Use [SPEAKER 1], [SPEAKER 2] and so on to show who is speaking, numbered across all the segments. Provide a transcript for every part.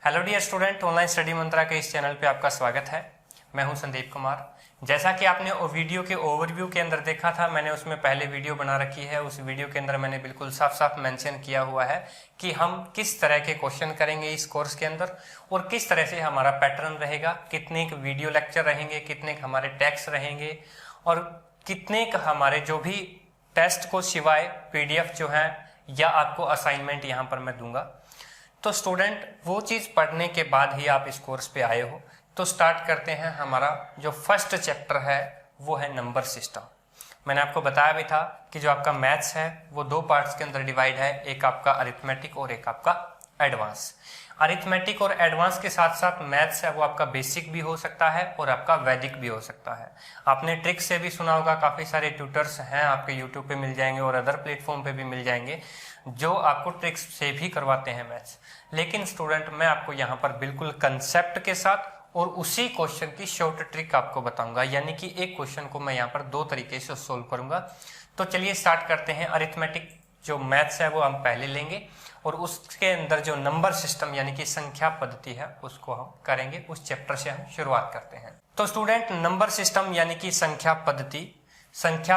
[SPEAKER 1] Hello dear student, online study Mantra के इस channel पे आपका स्वागत है। मैं हूं संदीप कुमार। जैसा कि आपने वीडियो के ओवरव्यू के अंदर देखा था, मैंने उसमें पहले वीडियो बना रखी है। उस वीडियो के अंदर मैंने बिल्कुल साफ साफ मेंशन किया हुआ है कि हम किस तरह के क्वेश्चन करेंगे इस कोर्स के अंदर और किस तरह से हमारा पैटर्न रहेगा, कितने वीडियो लेक्चर रहेंगे, कितने हमारे टेक्स्ट रहेंगे और कितने हमारे जो भी टेस्ट को सिवाय पीडीएफ जो है या आपको असाइनमेंट यहाँ पर मैं दूंगा। तो स्टूडेंट वो चीज़ पढ़ने के बाद ही आप इस कोर्स पे आए हो, तो स्टार्ट करते हैं। हमारा जो फर्स्ट चैप्टर है वो है नंबर सिस्टम। मैंने आपको बताया भी था कि जो आपका मैथ्स है वो दो पार्ट्स के अंदर डिवाइड है, एक आपका अरिथमेटिक और एक आपका एडवांस। अरिथमेटिक और एडवांस के साथ साथ मैथ्स है वो आपका बेसिक भी हो सकता है और आपका वैदिक भी हो सकता है। आपने ट्रिक से भी सुना होगा, काफ़ी सारे ट्यूटर्स हैं आपके यूट्यूब पे मिल जाएंगे और अदर प्लेटफॉर्म पे भी मिल जाएंगे जो आपको ट्रिक्स से भी करवाते हैं मैथ्स। लेकिन स्टूडेंट मैं आपको यहाँ पर बिल्कुल कंसेप्ट के साथ और उसी क्वेश्चन की शॉर्ट ट्रिक आपको बताऊंगा, यानी कि एक क्वेश्चन को मैं यहाँ पर दो तरीके से सोल्व करूंगा। तो चलिए स्टार्ट करते हैं। अरिथमेटिक जो मैथ्स है वो हम पहले लेंगे और उसके अंदर जो नंबर सिस्टम यानी कि संख्या पद्धति है उसको हम करेंगे। उस चैप्टर से हम शुरुआत करते हैं। तो स्टूडेंट नंबर सिस्टम यानी कि संख्या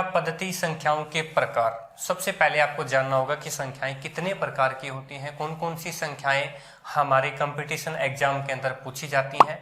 [SPEAKER 1] पद्धति संख्याओं के प्रकार। सबसे पहले आपको जानना होगा कि संख्याएं कितने प्रकार की होती हैं, कौन कौन सी संख्याएं हमारे कंपटीशन एग्जाम के अंदर पूछी जाती हैं।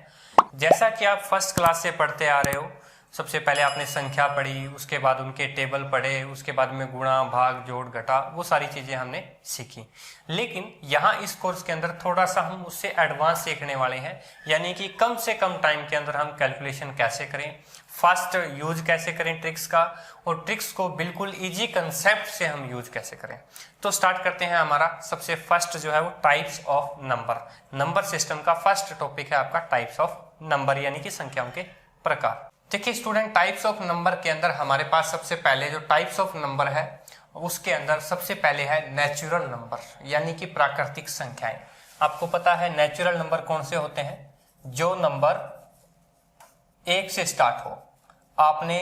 [SPEAKER 1] जैसा कि आप फर्स्ट क्लास से पढ़ते आ रहे हो, सबसे पहले आपने संख्या पढ़ी, उसके बाद उनके टेबल पढ़े, उसके बाद में गुणा भाग जोड़ घटा, वो सारी चीजें हमने सीखी। लेकिन यहाँ इस कोर्स के अंदर थोड़ा सा हम उससे एडवांस सीखने वाले हैं, यानी कि कम से कम टाइम के अंदर हम कैलकुलेशन कैसे करें, फास्ट यूज कैसे करें ट्रिक्स का, और ट्रिक्स को बिल्कुल इजी कंसेप्ट से हम यूज कैसे करें। तो स्टार्ट करते हैं। हमारा सबसे फर्स्ट जो है वो types of number. Number system का फर्स्ट टॉपिक है आपका टाइप्स ऑफ नंबर यानी कि संख्याओं के प्रकार। देखिए स्टूडेंट, टाइप्स ऑफ नंबर के अंदर हमारे पास सबसे पहले जो टाइप्स ऑफ नंबर है उसके अंदर सबसे पहले है नेचुरल नंबर यानी कि प्राकृतिक संख्याएं। आपको पता है नेचुरल नंबर कौन से होते हैं? जो नंबर 1 से स्टार्ट हो, आपने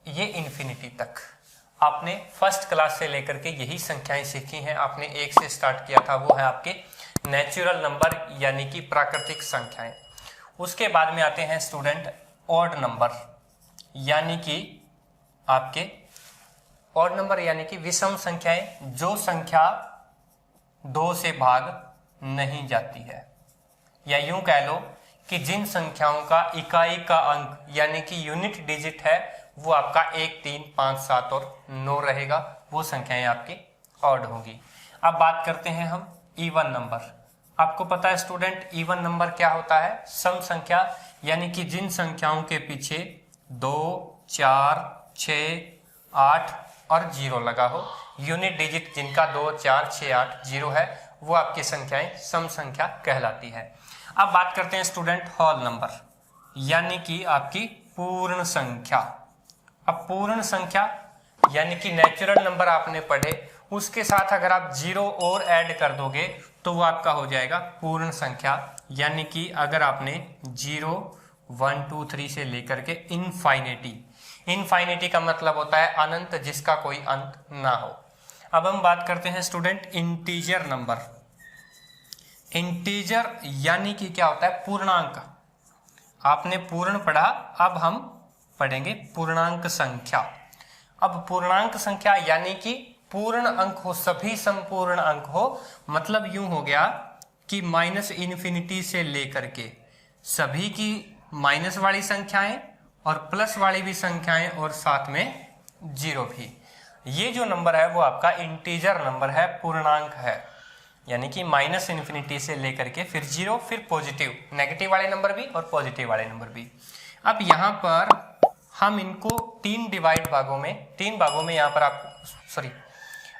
[SPEAKER 1] ये इन्फिनिटी तक आपने फर्स्ट क्लास से लेकर के यही संख्याएं सीखी हैं। आपने 1 से स्टार्ट किया था, वो है आपके नेचुरल नंबर यानी कि प्राकृतिक संख्याएं। उसके बाद में आते हैं स्टूडेंट ऑड नंबर यानी कि आपके ऑड नंबर यानी कि विषम संख्याएं, जो संख्या 2 से भाग नहीं जाती है, या यूं कह लो कि जिन संख्याओं का इकाई का अंक यानी कि यूनिट डिजिट है वो आपका 1, 3, 5, 7 और 9 रहेगा, वो संख्याएं आपकी ऑड होंगी। अब बात करते हैं हम इवन नंबर। आपको पता है स्टूडेंट इवन नंबर क्या होता है? सम संख्या यानी कि जिन संख्याओं के पीछे 2, 4, 6, 8 और 0 लगा हो, यूनिट डिजिट जिनका 2, 4, 6, 8, 0 है, वो आपकी संख्याएं सम संख्या कहलाती है। अब बात करते हैं स्टूडेंट होल नंबर यानी कि आपकी पूर्ण संख्या। अब पूर्ण संख्या यानी कि नेचुरल नंबर आपने पढ़े, उसके साथ अगर आप 0 और ऐड कर दोगे तो वो आपका हो जाएगा पूर्ण संख्या। यानी कि अगर आपने 0, 1, 2, 3 से लेकर के इनफाइनिटी का मतलब होता है अनंत जिसका कोई अंत ना हो। अब हम बात करते हैं स्टूडेंट इंटीजर नंबर। इंटीजर यानी कि क्या होता है? पूर्णांक। आपने पूर्ण पढ़ा, अब हम पढ़ेंगे पूर्णांक संख्या। अब पूर्णांक संख्या यानी कि पूर्ण अंक हो, सभी संपूर्ण अंक हो, मतलब यूं हो गया कि -इन्फिनिटी से लेकर के सभी की माइनस वाली संख्याएं और प्लस वाली भी संख्याएं और साथ में 0 भी। ये जो नंबर है वो आपका इंटीजर नंबर है, पूर्णांक है। यानी कि -इन्फिनिटी से लेकर के फिर 0, फिर पॉजिटिव, नेगेटिव वाले नंबर भी और पॉजिटिव वाले नंबर भी। अब यहाँ पर हम इनको तीन भागों में यहाँ पर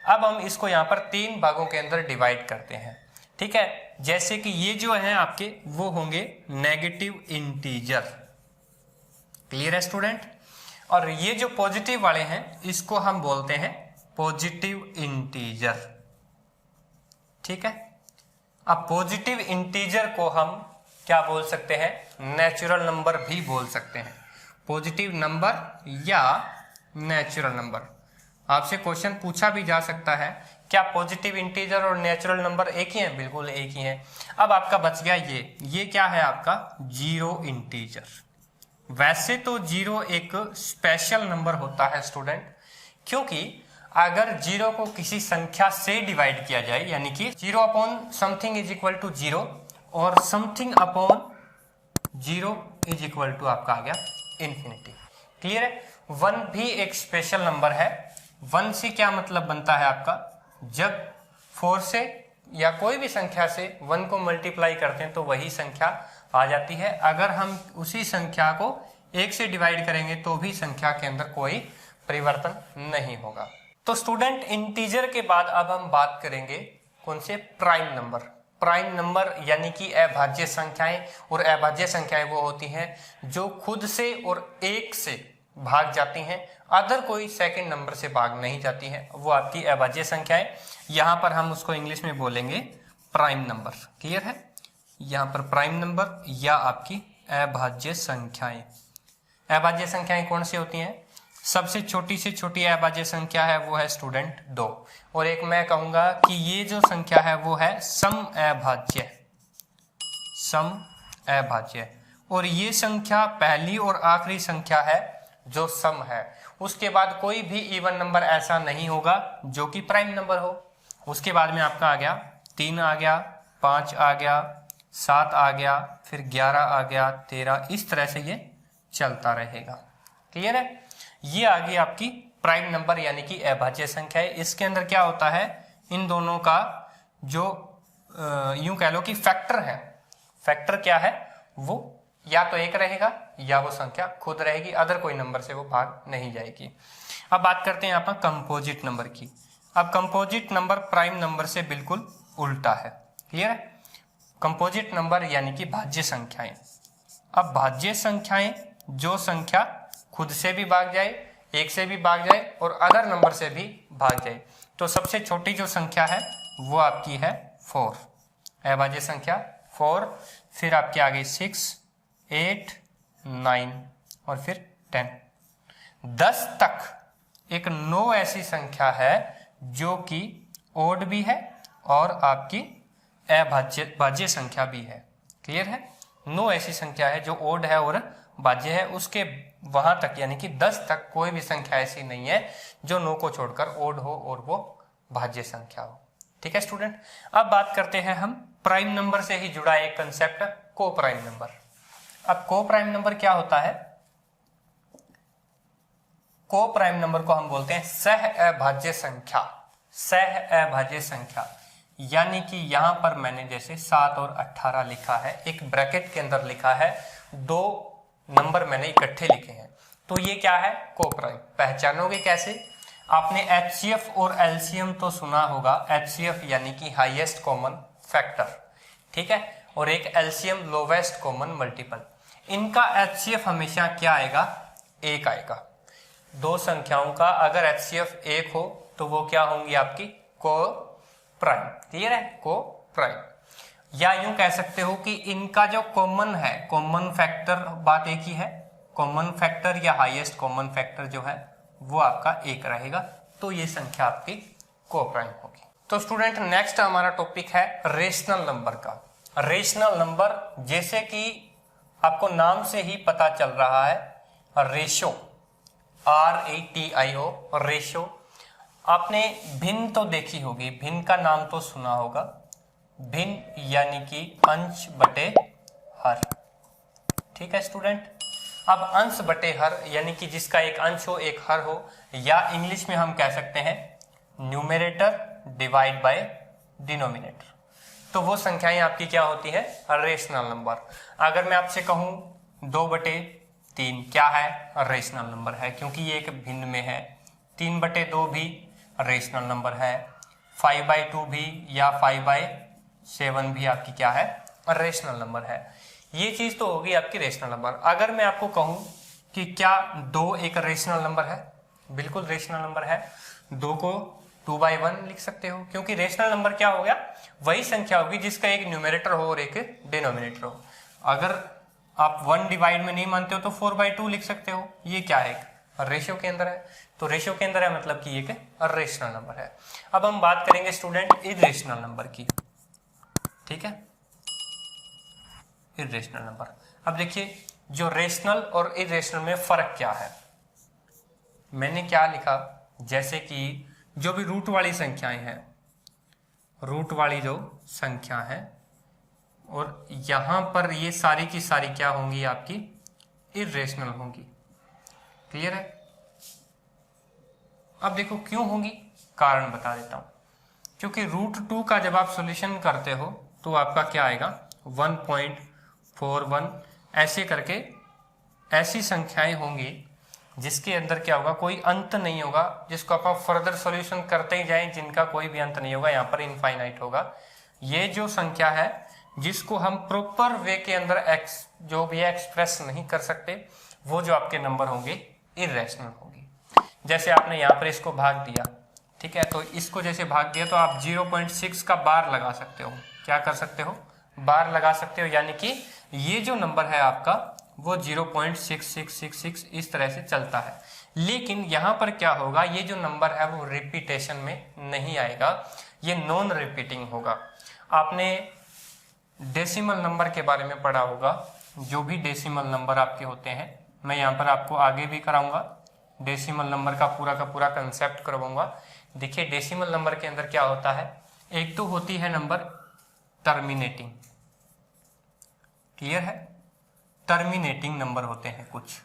[SPEAKER 1] अब हम इसको यहाँ पर 3 भागों के अंदर डिवाइड करते हैं। ठीक है, जैसे कि ये जो है आपके वो होंगे नेगेटिव इंटीजर। क्लियर है स्टूडेंट? और ये जो पॉजिटिव वाले हैं इसको हम बोलते हैं पॉजिटिव इंटीजर। ठीक है, अब पॉजिटिव इंटीजर को हम क्या बोल सकते हैं? नेचुरल नंबर भी बोल सकते हैं। पॉजिटिव नंबर या नेचुरल नंबर। आपसे क्वेश्चन पूछा भी जा सकता है, क्या पॉजिटिव इंटीजर और नेचुरल नंबर एक ही हैं? बिल्कुल एक ही हैं। अब आपका बच गया ये क्या है आपका? Zero integer. वैसे तो जीरो एक स्पेशल नंबर होता है स्टूडेंट, क्योंकि अगर जीरो को किसी संख्या से डिवाइड किया जाए, यानी कि zero upon something is equal to zero और something upon zero is equal to आपका आ गया इंफिनिटी। क्लियर है? वन भी एक स्पेशल नंबर है। वन से क्या मतलब बनता है आपका? जब फोर से या कोई भी संख्या से वन को मल्टीप्लाई करते हैं तो वही संख्या आ जाती है। अगर हम उसी संख्या को एक से डिवाइड करेंगे तो भी संख्या के अंदर कोई परिवर्तन नहीं होगा। तो स्टूडेंट, इंटीजर के बाद अब हम बात करेंगे कौन से? Prime number. प्राइम नंबर यानी कि अभाज्य संख्याएं, और अभाज्य संख्याएं वो होती हैं जो खुद से और एक से भाग जाती हैं, अदर कोई सेकंड नंबर से भाग नहीं जाती हैं, वो आपकी अभाज्य संख्याएं। यहां पर हम उसको इंग्लिश में बोलेंगे प्राइम नंबर। क्लियर है? यहां पर प्राइम नंबर या आपकी अभाज्य संख्याएं। अभाज्य संख्याएं कौन सी होती हैं? सबसे छोटी से छोटी अभाज्य संख्या है वो है स्टूडेंट 2, और एक मैं कहूंगा कि ये जो संख्या है वो है सम अभाज्य। सम अभाज्य। और ये संख्या पहली और आखिरी संख्या है जो सम है। उसके बाद कोई भी इवन नंबर ऐसा नहीं होगा जो कि प्राइम नंबर हो। उसके बाद में आपका आ गया 3 आ गया, 5 आ गया, 7 आ गया, फिर 11 आ गया, 13, इस तरह से ये चलता रहेगा। क्लियर है? ये आ गई आपकी प्राइम नंबर यानी कि अभाज्य संख्या है। इसके अंदर क्या होता है? इन दोनों का जो यूं कह लो कि फैक्टर है, फैक्टर क्या है? वो या तो एक रहेगा या वो संख्या खुद रहेगी, अदर कोई नंबर से वो भाग नहीं जाएगी। अब बात करते हैं यहाँ पर कंपोजिट नंबर की। अब कंपोजिट नंबर प्राइम नंबर से बिल्कुल उल्टा है। क्लियर है? कंपोजिट नंबर यानी कि भाज्य संख्याएं। अब भाज्य संख्याएं जो संख्या खुद से भी भाग जाए, एक से भी भाग जाए और अदर नंबर से भी भाग जाए। तो सबसे छोटी जो संख्या है वो आपकी है 4, अभाज्य संख्या 4। फिर आपकी आ गई 6, 8, 9 और फिर 10। 10 तक एक 9 ऐसी संख्या है जो कि ओड भी है और आपकी भाज्य संख्या भी है। क्लियर है? 9 ऐसी संख्या है जो ओड है और भाज्य है। उसके वहां तक यानी कि 10 तक कोई भी संख्या ऐसी नहीं है जो 9 को छोड़कर ओड हो और वो भाज्य संख्या हो। ठीक है स्टूडेंट? अब बात करते हैं हम प्राइम नंबर से ही जुड़ा एक कंसेप्ट, को प्राइम नंबर। अब को प्राइम नंबर क्या होता है? को प्राइम नंबर को हम बोलते हैं सह अभाज्य संख्या। सह अभाज्य संख्या यानी कि यहां पर मैंने जैसे 7 और 18 लिखा है, एक ब्रैकेट के अंदर लिखा है, 2 नंबर मैंने इकट्ठे लिखे हैं, तो ये क्या है? को प्राइम। पहचानोगे कैसे? आपने एचसीएफ और एलसीएम तो सुना होगा। एचसीएफ यानी कि हाईएस्ट कॉमन फैक्टर, ठीक है, और एक एलसीएम लोवेस्ट कॉमन मल्टीपल। इनका एचसीएफ हमेशा क्या आएगा? 1 आएगा। दो संख्याओं का अगर एचसीएफ 1 हो तो वो क्या होंगी? आपकी को प्राइम। क्लियर है? को प्राइम। या यूं कह सकते हो कि इनका जो कॉमन है, कॉमन फैक्टर, बात एक ही है, कॉमन फैक्टर या हाईएस्ट कॉमन फैक्टर जो है वो आपका 1 रहेगा, तो ये संख्या आपकी को प्राइम होगी। तो स्टूडेंट, नेक्स्ट हमारा टॉपिक है रेशनल नंबर का। रेशनल नंबर, जैसे कि आपको नाम से ही पता चल रहा है, रेशो, RATIO, रेशो। आपने भिन्न तो देखी होगी, भिन्न का नाम तो सुना होगा। भिन्न यानी कि अंश बटे हर। ठीक है स्टूडेंट? अब अंश बटे हर यानी कि जिसका एक अंश हो एक हर हो, या इंग्लिश में हम कह सकते हैं न्यूमरेटर डिवाइड बाय डिनोमिनेटर, तो वो संख्याएं आपकी क्या होती है? Rational number. अगर मैं आपसे कहूं 2/3 क्या है? रेशनल नंबर है, क्योंकि ये एक भिन्न में है। 3/2 भी रेशनल नंबर है। 5/2 भी या 5/7 भी आपकी क्या है? रेशनल नंबर है। ये चीज तो होगी आपकी रेशनल नंबर। अगर मैं आपको कहूं कि क्या 2 एक रेशनल नंबर है? बिल्कुल रेशनल नंबर है। 2 को 2/1 लिख सकते हो, क्योंकि रेशनल नंबर क्या हो गया? वही संख्या होगी जिसका एक न्यूमरेटर हो और एक डिनोमिनेटर हो। अगर आप 1 डिवाइड में नहीं मानते हो तो 4/2 लिख सकते हो। ये क्या है? रेशियो के अंदर है, तो रेशियो के अंदर है मतलब कि एक रेशनल नंबर है। अब हम बात करेंगे स्टूडेंट इरेशनल नंबर की, ठीक है, इरेशनल नंबर। अब देखिए जो रेशनल और इरेशनल में फर्क क्या है, मैंने क्या लिखा, जैसे कि जो भी रूट वाली संख्याएं हैं, रूट वाली जो संख्या है, और यहां पर ये सारी की सारी क्या होंगी आपकी इरेशनल होंगी। क्लियर है? अब देखो क्यों होंगी, कारण बता देता हूं। क्योंकि √2 का जब आप सॉल्यूशन करते हो तो आपका क्या आएगा 1.41, ऐसे करके ऐसी संख्याएं होंगी जिसके अंदर क्या होगा कोई अंत नहीं होगा, जिसको आप फर्दर सॉल्यूशन करते ही जाएं, जिनका कोई भी अंत नहीं होगा, यहाँ पर इनफाइनाइट होगा। ये जो संख्या है जिसको हम प्रॉपर वे के अंदर एक्स जो भी एक्सप्रेस नहीं कर सकते, वो जो आपके नंबर होंगे इरेशनल होंगे। जैसे आपने यहाँ पर इसको भाग दिया, ठीक है, तो इसको जैसे भाग दिया तो आप 0.6 का बार लगा सकते हो। क्या कर सकते हो, बार लगा सकते हो, यानी कि ये जो नंबर है आपका वो 0.6666 इस तरह से चलता है। लेकिन यहाँ पर क्या होगा, ये जो नंबर है वो रिपीटेशन में नहीं आएगा, ये नॉन रिपीटिंग होगा। आपने डेसिमल नंबर के बारे में पढ़ा होगा, जो भी डेसिमल नंबर आपके होते हैं, मैं यहाँ पर आपको आगे भी कराऊंगा, डेसिमल नंबर का पूरा कंसेप्ट करवाऊंगा। देखिए डेसिमल नंबर के अंदर क्या होता है, एक तो होती है नंबर टर्मिनेटिंग, क्लियर है, टर्मिनेटिंग नंबर होते हैं कुछ।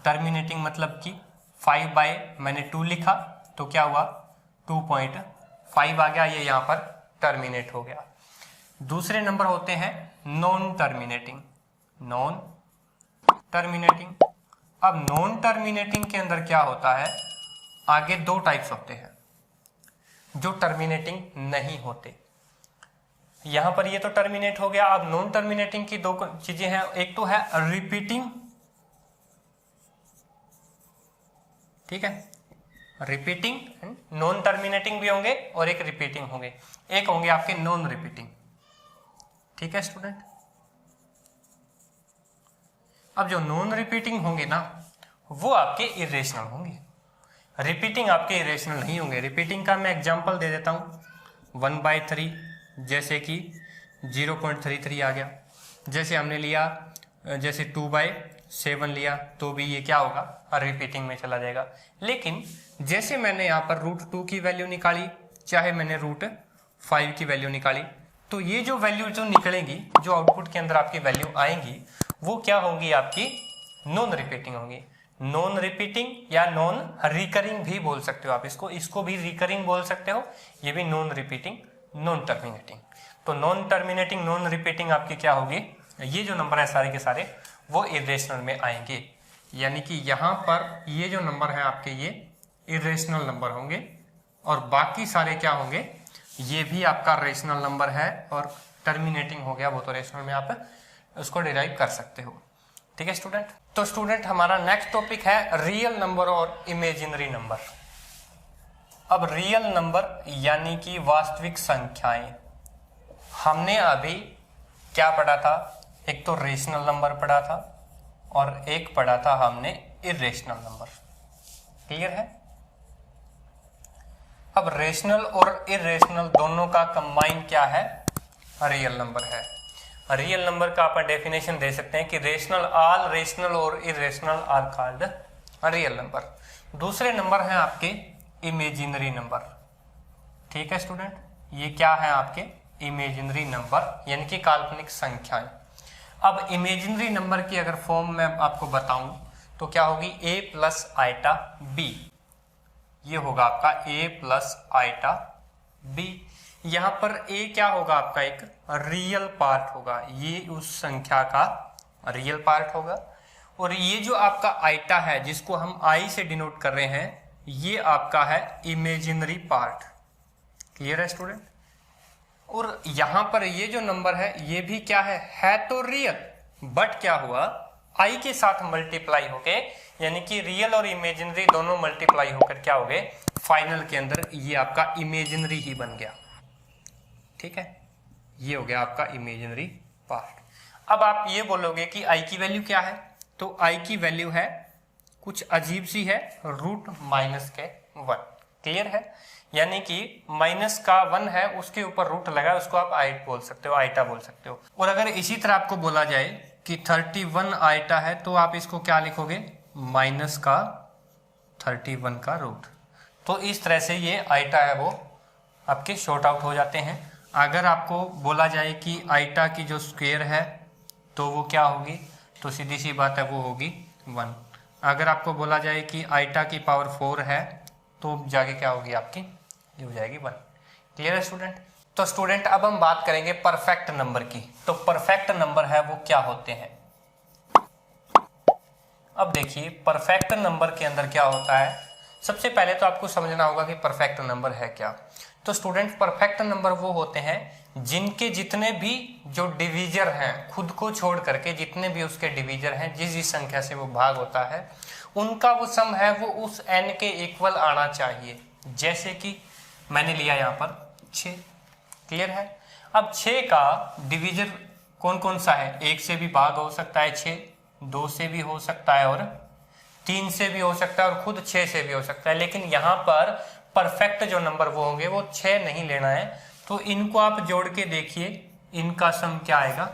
[SPEAKER 1] टर्मिनेटिंग मतलब कि 5 बाय मैंने 2 लिखा तो क्या हुआ 2.5 आ गया, ये यहाँ पर टर्मिनेट हो गया। दूसरे नंबर होते हैं नॉन टर्मिनेटिंग, नॉन टर्मिनेटिंग। अब नॉन टर्मिनेटिंग के अंदर क्या होता है, आगे 2 टाइप्स होते हैं जो टर्मिनेटिंग नहीं होते। यहां पर ये तो टर्मिनेट हो गया। अब नॉन टर्मिनेटिंग की 2 चीजें हैं, एक तो है रिपीटिंग, ठीक है, रिपीटिंग, नॉन टर्मिनेटिंग भी होंगे और एक रिपीटिंग होंगे, एक होंगे आपके नॉन रिपीटिंग, ठीक है स्टूडेंट। अब जो नॉन रिपीटिंग होंगे ना वो आपके इरेशनल होंगे, रिपीटिंग आपके इरेशनल नहीं होंगे। रिपीटिंग का मैं एग्जांपल दे देता हूं, 1/3 जैसे कि 0.33 आ गया। जैसे हमने लिया, जैसे 2/7 लिया तो भी ये क्या होगा रिपीटिंग में चला जाएगा। लेकिन जैसे मैंने यहाँ पर √2 की वैल्यू निकाली, चाहे मैंने √5 की वैल्यू निकाली, तो ये जो वैल्यू जो निकलेंगी, जो आउटपुट के अंदर आपकी वैल्यू आएंगी, वो क्या होंगी आपकी नॉन रिपीटिंग होंगी। नॉन रिपीटिंग या नॉन रिकरिंग भी बोल सकते हो आप इसको भी रिकरिंग बोल सकते हो, ये भी नॉन रिपीटिंग, नॉन टर्मिनेटिंग। तो नॉन टर्मिनेटिंग नॉन रिपीटिंग आपकी क्या होगी, ये जो नंबर है सारे के सारे वो इरेशनल में आएंगे। यानी कि यहाँ पर ये जो नंबर है आपके ये इरेशनल नंबर होंगे, और बाकी सारे क्या होंगे, ये भी आपका रेशनल नंबर है, और टर्मिनेटिंग हो गया वो तो रेशनल में आप उसको डिराइव कर सकते हो, ठीक है स्टूडेंट। तो स्टूडेंट हमारा नेक्स्ट टॉपिक है रियल नंबर और इमेजिनरी नंबर। अब रियल नंबर यानी कि वास्तविक संख्याएं, हमने अभी क्या पढ़ा था, एक तो रेशनल नंबर पढ़ा था और एक पढ़ा था हमने इरेशनल नंबर, क्लियर है। अब रेशनल और इरेशनल दोनों का कंबाइन क्या है, रियल नंबर है। रियल नंबर का अपन डेफिनेशन दे सकते हैं कि रेशनल, ऑल रेशनल और irrational are called real number. दूसरे नंबर हैं आपके इमेजिनरी नंबर, ठीक है स्टूडेंट। ये क्या है आपके इमेजिनरी नंबर, यानी कि काल्पनिक संख्याएं। अब इमेजिनरी नंबर की अगर फॉर्म में आपको बताऊं तो क्या होगी, a प्लस आइटा b, ये होगा आपका a प्लस आइटा b। यहां पर a क्या होगा आपका एक रियल पार्ट होगा, ये उस संख्या का रियल पार्ट होगा, और ये जो आपका आइटा है जिसको हम i से डिनोट कर रहे हैं, ये आपका है इमेजिनरी पार्ट, क्लियर है स्टूडेंट। और यहां पर ये जो नंबर है ये भी क्या है तो रियल, बट क्या हुआ i के साथ मल्टीप्लाई होके, यानी कि रियल और इमेजिनरी दोनों मल्टीप्लाई होकर क्या हो गए, फाइनल के अंदर ये आपका इमेजिनरी ही बन गया, ठीक है। ये हो गया आपका इमेजिनरी पार्ट। अब आप ये बोलोगे कि i की वैल्यू क्या है, तो i की वैल्यू है कुछ अजीब सी है, रूट माइनस के 1। क्लियर है? यानी कि माइनस का 1 है, उसके ऊपर रूट लगा, उसको आप आइट बोल सकते हो, आइटा बोल सकते हो। और अगर इसी तरह आपको बोला जाए कि 31 आइटा है, तो आप इसको क्या लिखोगे? माइनस का 31 का रूट। तो इस तरह से ये आइटा है वो आपके शॉर्ट आउट हो जाते हैं। अगर आपको बोला जाए कि आइटा की जो स्क्वायर है तो वो क्या होगी, तो सीधी सी बात है वो होगी 1। अगर आपको बोला जाए कि आइटा की पावर 4 है तो जाके क्या होगी आपकी, ये हो जाएगी 1। क्लियर है स्टूडेंट? तो स्टूडेंट अब हम बात करेंगे परफेक्ट नंबर की। तो परफेक्ट नंबर है वो क्या होते हैं? अब देखिए परफेक्ट नंबर के अंदर क्या होता है, सबसे पहले तो आपको समझना होगा कि परफेक्ट नंबर है क्या। तो स्टूडेंट परफेक्ट नंबर वो होते हैं जिनके जितने भी जो डिवीजर हैं, खुद को छोड़ करके जितने भी उसके डिवीजर हैं, जिस जिस संख्या से वो भाग होता है, उनका वो सम है वो उस n के इक्वल आना चाहिए। जैसे कि मैंने लिया यहाँ पर 6। क्लियर है? अब 6 का डिवीजर कौन कौन सा है? 1 से भी भाग हो सकता है 6, 2 से भी हो सकता है और 3 से भी हो सकता है और खुद 6 से भी हो सकता है। लेकिन यहाँ पर परफेक्ट जो नंबर वो होंगे वो 6 नहीं लेना है। तो इनको आप जोड़ के देखिए, इनका सम क्या आएगा?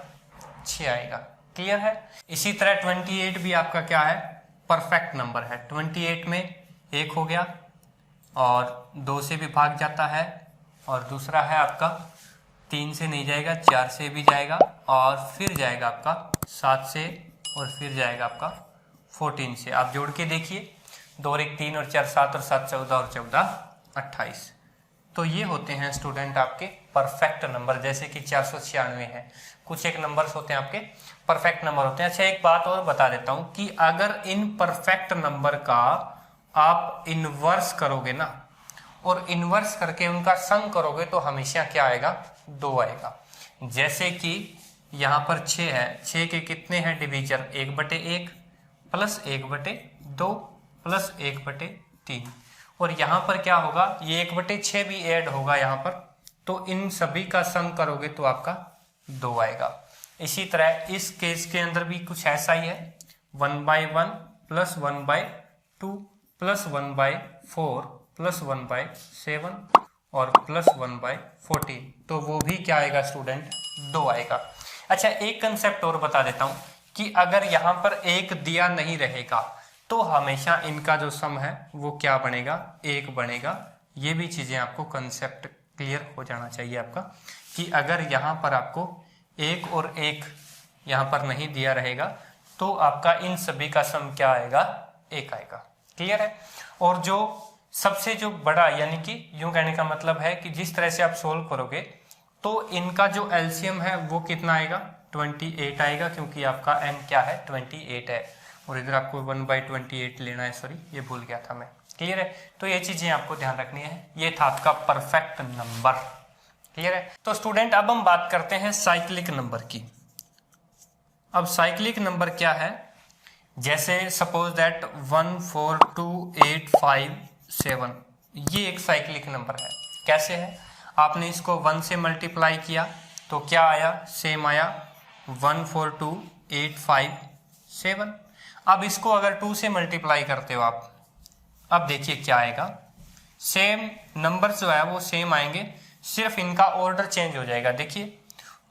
[SPEAKER 1] 6 आएगा। क्लियर है? इसी तरह 28 भी आपका क्या है? परफेक्ट नंबर है। 28 में 1 हो गया और 2 से भी भाग जाता है, और दूसरा है आपका 3 से नहीं जाएगा, 4 से भी जाएगा, और फिर जाएगा आपका 7 से, और फिर जाएगा आपका 14 से। आप जोड़ के देखिए, 2 और 1 3 और 4 7 और 7 14 और 14 28। तो ये होते हैं स्टूडेंट आपके परफेक्ट नंबर। जैसे कि 496 है, कुछ एक नंबर्स होते हैं आपके परफेक्ट नंबर होते हैं। अच्छा एक बात और बता देता हूं कि अगर इन परफेक्ट नंबर का आप इनवर्स करोगे ना, और इनवर्स करके उनका सम करोगे तो हमेशा क्या आएगा? 2 आएगा। जैसे कि यहाँ पर 6 है, 6 के कितने हैं डिवीजर? 1/1 plus 1/2 plus 1/3। और यहाँ पर क्या होगा? ये 1/6 भी ऐड होगा यहाँ पर, तो इन सभी का सम करोगे तो आपका 2 आएगा। इसी तरह इस केस के अंदर भी कुछ ऐसा ही है, 1/1 प्लस 1/2 प्लस 1/4 प्लस 1/7 और प्लस 1/14। तो वो भी क्या आएगा स्टूडेंट? 2 आएगा। अच्छा एक कंसेप्ट और बता देता हूं कि अगर यहाँ पर 1 दिया नहीं रहेगा तो हमेशा इनका जो सम है वो क्या बनेगा? 1 बनेगा। ये भी चीजें आपको कंसेप्ट क्लियर हो जाना चाहिए आपका, कि अगर यहाँ पर आपको 1 और 1 यहाँ पर नहीं दिया रहेगा तो आपका इन सभी का सम क्या आएगा? 1 आएगा। क्लियर है? और जो सबसे जो बड़ा, यानी कि यूं कहने का मतलब है कि जिस तरह से आप सोल्व करोगे तो इनका जो एलसीएम है वो कितना आएगा? 28 आएगा, क्योंकि आपका n क्या है? 28 है। और इधर आपको 1/28 लेना है, सॉरी ये भूल गया था मैं। क्लियर है? तो ये चीजें आपको ध्यान रखनी है। ये था आपका परफेक्ट नंबर। क्लियर है? तो स्टूडेंट अब हम बात करते हैं साइक्लिक नंबर की। अब साइक्लिक नंबर क्या है? जैसे सपोज दैट 1 4 2 8 5 7, ये एक साइक्लिक नंबर है। कैसे है? आपने इसको 1 से मल्टीप्लाई किया तो क्या आया? सेम आया, 1 4 2 8 5 7। अब इसको अगर 2 से मल्टीप्लाई करते हो आप, अब देखिए क्या आएगा? सेम नंबर जो है वो सेम आएंगे, सिर्फ इनका ऑर्डर चेंज हो जाएगा। देखिए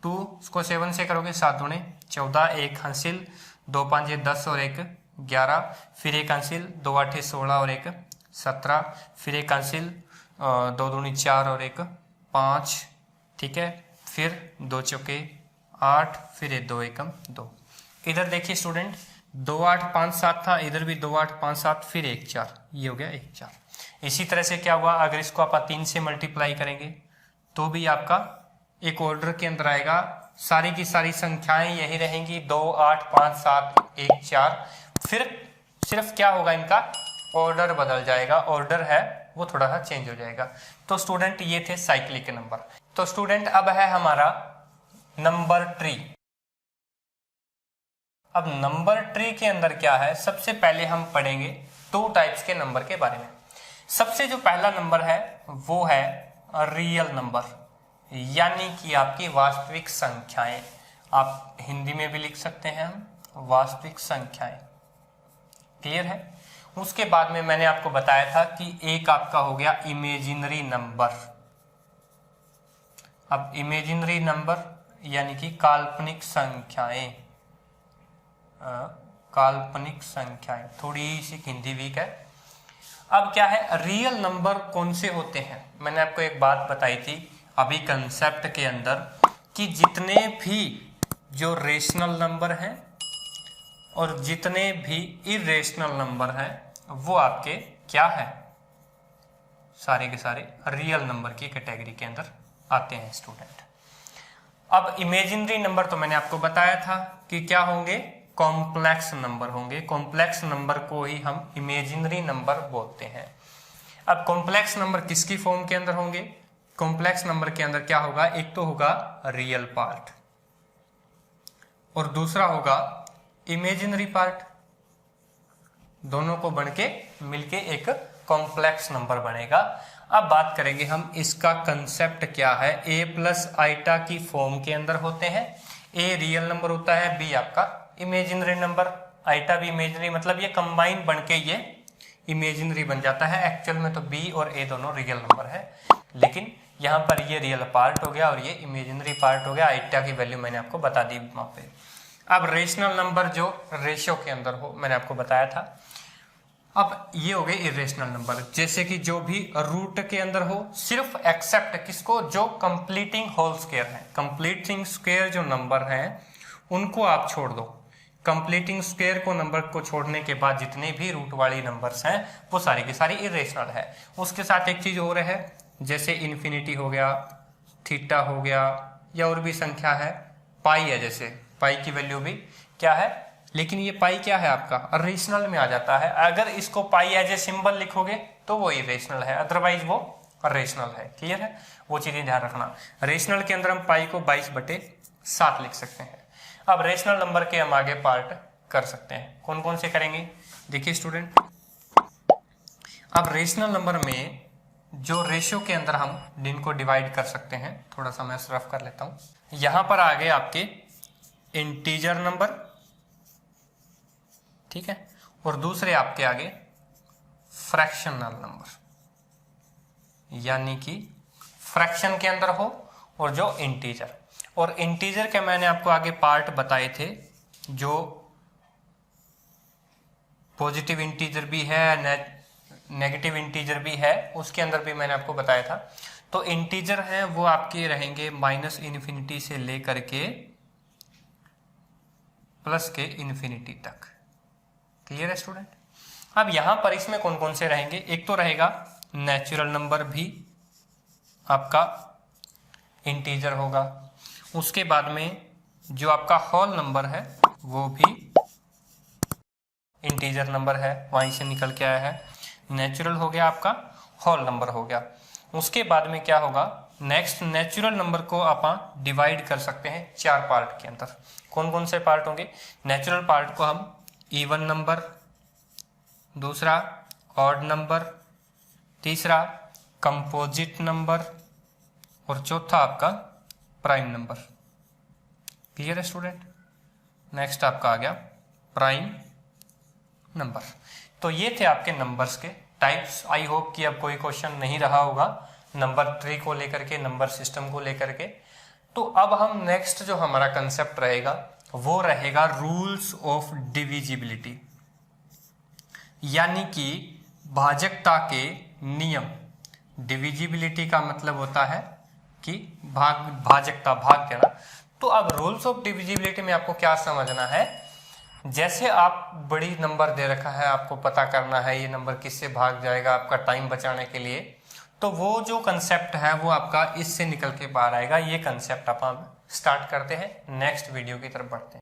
[SPEAKER 1] 2 इसको 7 से करोगे, 7 दूने 14, 1 हासिल, 2 5 10 और 1 11, फिर 1 हासिल, 2 8 16 और 1 17, फिर 1 हासिल, 2 दूनी 4 और 1 5, ठीक है, फिर 2 चौके 8, फिर 2 एकम 2। इधर देखिए स्टूडेंट 2 8 5 7 था, इधर भी 2 8 5 7, फिर 1 4, ये हो गया 1 4। इसी तरह से क्या हुआ? अगर इसको आप 3 से मल्टीप्लाई करेंगे तो भी आपका एक ऑर्डर के अंदर आएगा। सारी की सारी संख्याएं यही रहेंगी, 2 8 5 7 1 4। फिर सिर्फ क्या होगा? इनका ऑर्डर बदल जाएगा, ऑर्डर है वो थोड़ा सा चेंज हो जाएगा। तो स्टूडेंट ये थे साइक्लिक नंबर। तो स्टूडेंट अब है हमारा नंबर ट्री। अब नंबर ट्री के अंदर क्या है? सबसे पहले हम पढ़ेंगे 2 टाइप्स के नंबर के बारे में। सबसे जो पहला नंबर है वो है रियल नंबर, यानी कि आपकी वास्तविक संख्याएं। आप हिंदी में भी लिख सकते हैं हम वास्तविक संख्याएं। क्लियर है? उसके बाद में मैंने आपको बताया था कि एक आपका हो गया इमेजिनरी नंबर। अब इमेजिनरी नंबर यानी कि काल्पनिक संख्याएं, काल्पनिक संख्याएं, थोड़ी सी हिंदी वीक है। अब क्या है, रियल नंबर कौन से होते हैं? मैंने आपको एक बात बताई थी अभी कंसेप्ट के अंदर कि जितने भी जो रेशनल नंबर हैं और जितने भी इरेशनल नंबर हैं वो आपके क्या है, सारे के सारे रियल नंबर की कैटेगरी के अंदर आते हैं स्टूडेंट। अब इमेजिनरी नंबर तो मैंने आपको बताया था कि क्या होंगे, कॉम्प्लेक्स नंबर होंगे। कॉम्प्लेक्स नंबर को ही हम इमेजिनरी नंबर बोलते हैं। अब कॉम्प्लेक्स नंबर किसकी फॉर्म के अंदर होंगे? कॉम्प्लेक्स नंबर के अंदर क्या होगा, एक तो होगा रियल पार्ट और दूसरा होगा इमेजिनरी पार्ट। दोनों को बनके मिलके एक कॉम्प्लेक्स नंबर बनेगा। अब बात करेंगे हम इसका कंसेप्ट क्या है। ए प्लस आइटा की फॉर्म के अंदर होते हैं। ए रियल नंबर होता है, बी आपका इमेजिनरी नंबर, आइटा भी इमेजिनरी, मतलब ये कंबाइन बनके ये इमेजिनरी बन जाता है। एक्चुअल में तो बी और ए दोनों रियल नंबर है, लेकिन यहाँ पर ये रियल पार्ट हो गया और ये इमेजिनरी पार्ट हो गया। आइटा की वैल्यू मैंने आपको बता दी वहां पे। अब रेशनल नंबर जो रेशियो के अंदर हो, मैंने आपको बताया था। अब ये हो गए इरेशनल नंबर, जैसे कि जो भी रूट के अंदर हो, सिर्फ एक्सेप्ट किसको, जो कंप्लीटिंग होल स्क्वायर है। कंप्लीटिंग स्क्वायर जो नंबर हैं उनको आप छोड़ दो। कंप्लीटिंग स्क्वायर को नंबर को छोड़ने के बाद जितने भी रूट वाली नंबर्स हैं वो सारी की सारी इरेशनल है। उसके साथ एक चीज और है, जैसे इन्फिनिटी हो गया, थीटा हो गया, या और भी संख्या है, पाई है, जैसे पाई की वैल्यू भी क्या है, लेकिन ये पाई क्या है आपका रेशनल में आ जाता है। अगर इसको पाई एज ए सिंबल लिखोगे तो वो इरेशनल है, अदरवाइज वो रेशनल है। क्लियर है, वो चीजें ध्यान रखना। रेशनल के अंदर हम पाई को 22/7 लिख सकते हैं। अब रेशनल नंबर के हम आगे पार्ट कर सकते हैं। कौन कौन से करेंगे, देखिए स्टूडेंट। अब रेशनल नंबर में जो रेशियो के अंदर हम इनको डिवाइड कर सकते हैं, थोड़ा सा मैं रफ कर लेता हूं। यहां पर आ गए आपके इंटीजर नंबर, ठीक है, और दूसरे आपके आगे फ्रैक्शनल नंबर, यानी कि फ्रैक्शन के अंदर हो और जो इंटीजर। और इंटीजर के मैंने आपको आगे पार्ट बताए थे, जो पॉजिटिव इंटीजर भी है, नेगेटिव इंटीजर भी है, उसके अंदर भी मैंने आपको बताया था। तो इंटीजर हैं वो आपके रहेंगे -∞ से लेकर के प्लस के इन्फिनिटी तक। क्लियर है स्टूडेंट। अब यहां पर इसमें कौन कौन से रहेंगे, एक तो रहेगा नेचुरल नंबर भी आपका इंटीजर होगा। उसके बाद में जो आपका होल नंबर है वो भी इंटीजर नंबर है, वहीं से निकल के आया है। नेचुरल हो गया आपका, होल नंबर हो गया। उसके बाद में क्या होगा, नेक्स्ट नेचुरल नंबर को आप डिवाइड कर सकते हैं 4 पार्ट के अंदर। कौन कौन से पार्ट होंगे, नेचुरल पार्ट को हम इवन नंबर, दूसरा ऑड नंबर, तीसरा कंपोजिट नंबर और चौथा आपका प्राइम नंबर। क्लियर है स्टूडेंट। नेक्स्ट आपका आ गया प्राइम नंबर। तो ये थे आपके नंबर्स के टाइप्स। आई होप कि अब कोई क्वेश्चन नहीं रहा होगा नंबर ट्री को लेकर के, नंबर सिस्टम को लेकर के। तो अब हम नेक्स्ट जो हमारा कंसेप्ट रहेगा वो रहेगा रूल्स ऑफ डिविजिबिलिटी, यानी कि भाजकता के नियम। डिविजिबिलिटी का मतलब होता है कि भाजकता, भाग देना। तो अब रूल्स ऑफ डिविजिबिलिटी में आपको क्या समझना है, जैसे आप बड़ी नंबर दे रखा है, आपको पता करना है ये नंबर किससे भाग जाएगा आपका टाइम बचाने के लिए, तो वो जो कंसेप्ट है वो आपका इससे निकल के बाहर आएगा। ये कंसेप्ट आप स्टार्ट करते हैं, नेक्स्ट वीडियो की तरफ बढ़ते हैं।